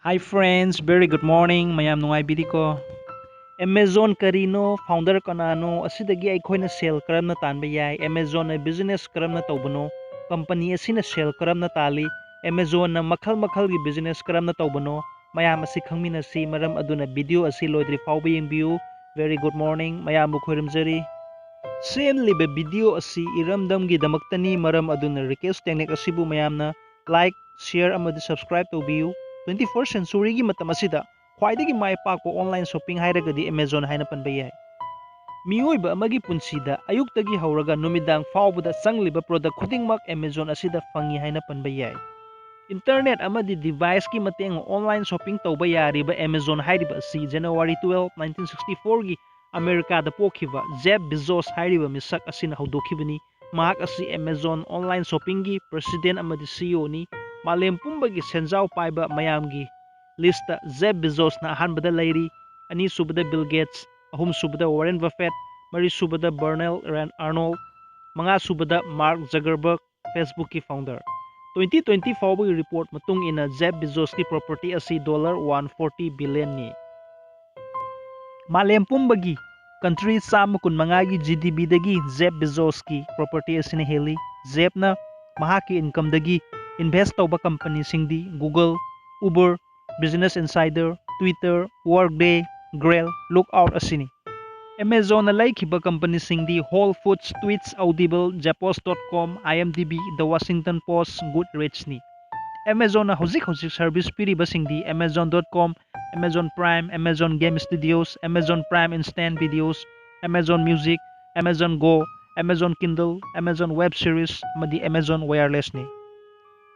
Hi friends, very good morning. Mayam nungaibiri ko. Amazon karino, founder kanano, asidagi aikoina sale karamna tanba yai. Amazon na business karamna taubano, company asina sale karamna tali. Amazon na makal gi business karamna taubano. Mayam asi khangmina si maram aduna video asi loidri fauba yengbiu. Very good morning. Mayam bukhoiramjari. Same libe video asi iramdam gi damaktani maram aduna request technique asibu mayamna like, share amadi subscribe taubiu. 21st century gi matam asida khwaidagi mai pakpo online shopping hairagadi Amazon haina panba yai. Miyoiba amagi punsida ayuktagi hauraga numidang faubada sangliba product khudingmak Amazon asida fangi haina panba yai. Internet amadi device ki mateng online shopping tauba yariba Amazon hairiba asi January 12, 1964 gi America da pokhiba Jeff Bezos hairiba misak asina haudokhibani. Mahak asi Amazon online shopping gi president amadi CEO ni. Malem pumbagi senjau paiba mayamgi lista Jeff Bezos na ahanbada lairi, ani subada Bill Gates, ahum subada Warren Buffett, mari subada Bernard Arnold, mga subada Mark Zuckerberg, Facebook ki founder. 2020 fauba report matung ina Jeff Bezos ki property asi $140 billion ni. Malem pumbagi country sama kun mangagi GDP dagi Jeff Bezos ki property asini heli. Jeff na mahaki income dagi invest tauba company singdi Google, Uber, Business Insider, Twitter, Workday, Grail, Lookout asini. Amazon na laikiba company singdi Whole Foods, Tweets, Audible, Japos.com, IMDb, The Washington Post, Goodreads ni. Amazon na hujik service piriba singdi Amazon.com, Amazon Prime, Amazon Game Studios, Amazon Prime Instant Videos, Amazon Music, Amazon Go, Amazon Kindle, Amazon Web Series, madi Amazon Wireless ni.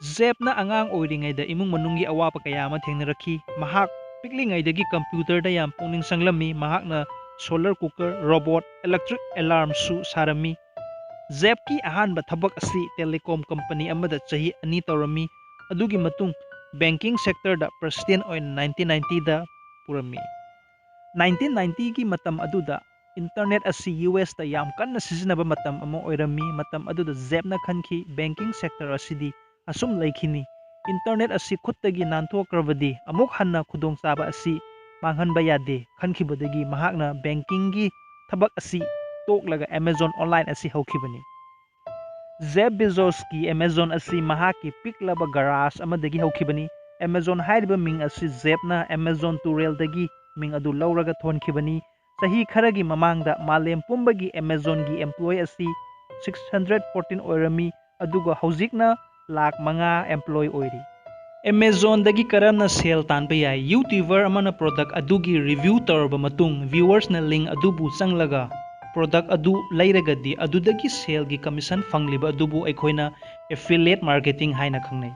Jeff na angang oiringayda imong manunggi awapa kaya ama thengnaraki. Mahak piklingaydagi computer da yam pungning sanglami. Mahak na solar cooker, robot, electric alarm su sarami. Jeff ki ahanba thabak asi telecom company amada chahi ani tawrami. Adugi matung banking sector da president oin 1990 da purami. 1990 ki matam aduda internet asi US da yam kanna sizinaba matam amo oirami. Matam aduda Jeff na khanki banking sector asidi asum laikhini. Internet asi khuttagi nanthokrabadi amuk hanna khudong chaba asi manghanba yade khankhibadagi mahakna banking gi thabak asi toklaga Amazon online asi haukhibani. Jeff Bezos ki Amazon asi mahaki piklaba garage amadagi haukhibani. Amazon hairiba ming asi Jeff na Amazon Turel dagi ming adu lauraga thonkhibani. Sahi kharagi mamangda malem pumbagi Amazon gi employee asi 614 oirami aduga haujikna lakh manga employee oiri. Amazon dagi karamna sale tanpa yai. YouTuber amana product adugi review tarba matung viewers na link adubu sanglaga product adu lairagadi adudagi sale gi commission fangliba adubu aikoina affiliate marketing haina khangnai.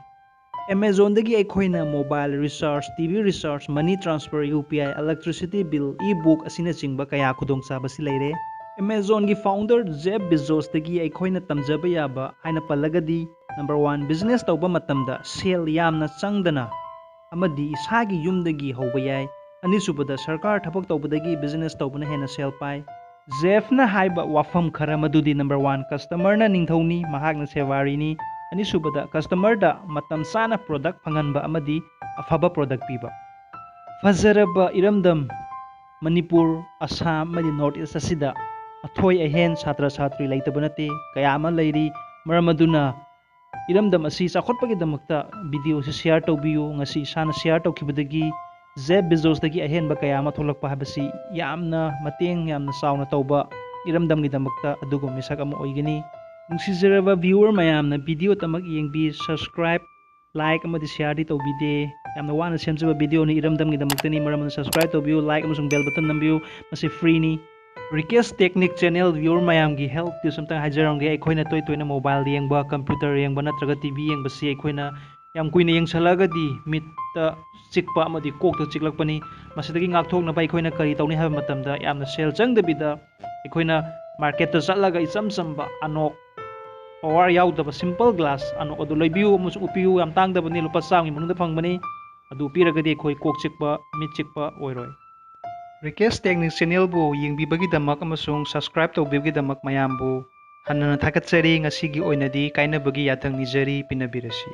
Amazon dagi aikoina mobile recharge, TV recharge, money transfer, UPI, electricity bill, e-book asina chingba kaya khudong chaba si leire. Amazon gi founder Jeff Bezos dagi aikoina tamjaba yaba haina palagadi Number 1, business tauba matamda sale yamna changdana amadi isagi yumdagi hauba yai. Anisubada sarkar thabak taubadagi business taubana hena sale pai. Jeff na haiba wafam khara madudi number 1, customer na ningthoni mahakna sewari ni. Anisubada customer da matam sana product phanganba amadi afaba product piba. Fazaraba iramdam Manipur, Assam amadi North East asida athoi ahen chhatra chhatri laitaba nate kaya ama lairi maramaduna iramdam asi chakhotpagi damakta video si share taubiyu ngasi sana share taukhibadagi Jeff Bezos dagi ahenba kaya ama tholakpa habasi yamna mateng yamna sauna tauba iramdam gi damakta adugo misak ama oigani. Nungsizaraba viewer mayamna video tamak yengbi subscribe like amadi share di taubide yamna wana semjaba video ni iramdam gi damakta ni maramna subscribe taubiyu like amasung bell button nambiyu masi free ni. Request Technique channel viewer mayamgi help ti samtang hajarangge aikoina toy mobile yengba computer yengba natraga TV yengba si aikoina yam kuina yengsalagadi mitta chikpa amadi kokta chiklakpani masidagi ngakthokna ba aikoina kari tawni haba matamda yamna sel changdabida aikoina market ta chatlaga icham chamba anok power yaudaba simple glass anok adu leibiu amusu upiu yam tangdabani lupa changi manungda phangbani adu piragadi akhoi kok chikpa mit chikpa oiroi. Request Technique channel bu yengbibagidamak amasung subscribe taubibagidamak mayambu hannana thakatsari ngasigi oinadi kainabagi yathang nijari pinabirasi.